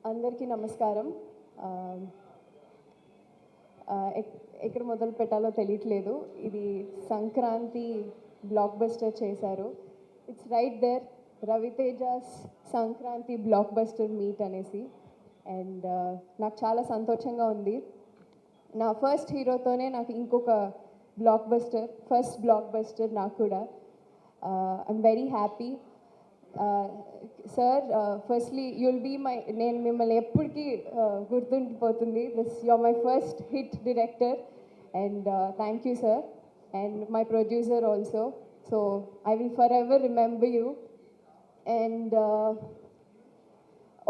అందరికీ నమస్కారం. ఎక్కడ మొదలు పెట్టాలో తెలియట్లేదు. ఇది సంక్రాంతి బ్లాక్ బస్టర్ చేశారు. It's right there, Ravi Teja's Sankranti blockbuster meet అనేసి. అండ్ నాకు చాలా సంతోషంగా ఉంది. నా ఫస్ట్ హీరోతోనే నాకు ఇంకొక ఫస్ట్ బ్లాక్ బస్టర్ నాకు కూడా. I'm very happy. Sir, firstly you'll be నేను మిమ్మల్ని ఎప్పటికీ గుర్తుండిపోతుంది. You're my first hit director and thank you sir. And my producer also. So I will forever remember you. And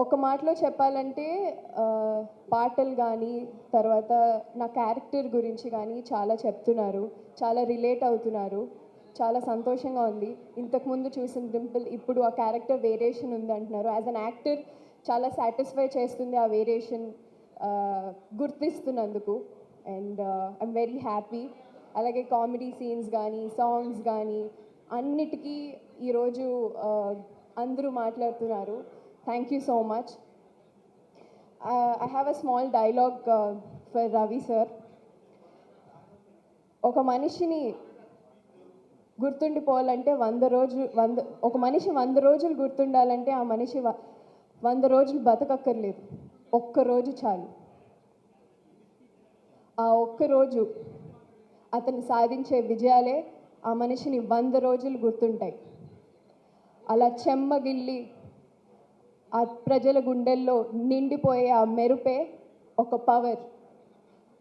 ఒక మాటలో చెప్పాలంటే పాటలు కానీ తర్వాత నా క్యారెక్టర్ గురించి కానీ చాలా చెప్తున్నారు, చాలా రిలేట్ అవుతున్నారు. చాలా సంతోషంగా ఉంది. ఇంతకుముందు చూసిన డింపుల్ ఇప్పుడు ఆ క్యారెక్టర్ వేరియేషన్ ఉంది అంటున్నారు. యాజ్ అన్ యాక్టర్ చాలా సాటిస్ఫై చేస్తుంది ఆ వేరియేషన్ గుర్తిస్తున్నందుకు. And I'm very happy. అలాగే కామెడీ సీన్స్ కానీ సాంగ్స్ కానీ అన్నిటికీ ఈరోజు అందరూ మాట్లాడుతున్నారు. Thank you so much. I have a small dialogue for Ravi sir. ఒక మనిషిని గుర్తుండిపోవాలంటే ఒక మనిషి 100 రోజులు గుర్తుండాలంటే ఆ మనిషి 100 రోజులు బతకక్కర్లేదు, ఒక్కరోజు చాలు. ఆ ఒక్కరోజు అతను సాధించే విజయాలే ఆ మనిషిని 100 రోజులు గుర్తుంటాయి. అలా చెమ్మగిల్లి ఆ ప్రజల గుండెల్లో నిండిపోయే ఆ మెరుపే ఒక పవర్.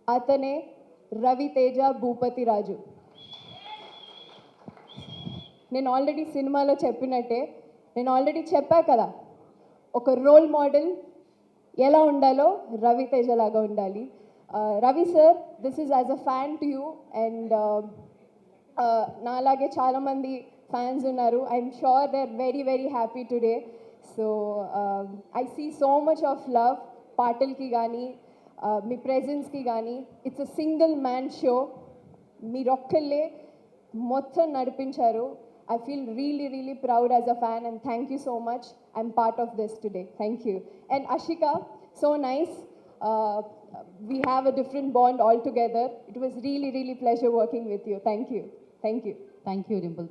అతనే రవితేజ భూపతి రాజు. నేను ఆల్రెడీ సినిమాలో చెప్పినట్టే, నేను ఆల్రెడీ చెప్పా కదా, ఒక రోల్ మోడల్ ఎలా ఉండాలో రవితేజ లాగా ఉండాలి. Ravi sir, this is as a fan to you. And నాలాగే చాలామంది ఫ్యాన్స్ ఉన్నారు. I'm sure they are very very happy today. So I see so much of love. పాటలకి కానీ మీ ప్రెజెన్స్కి కానీ. It's a single man show. మీరొక్కళ్ళే మొత్తం నడిపించారు. I feel really, really proud as a fan, and thank you so much. I'm part of this today. Thank you. And Ashika, so nice. We have a different bond altogether. It was really, really pleasure working with you. Thank you. Thank you. Thank you, Dimple.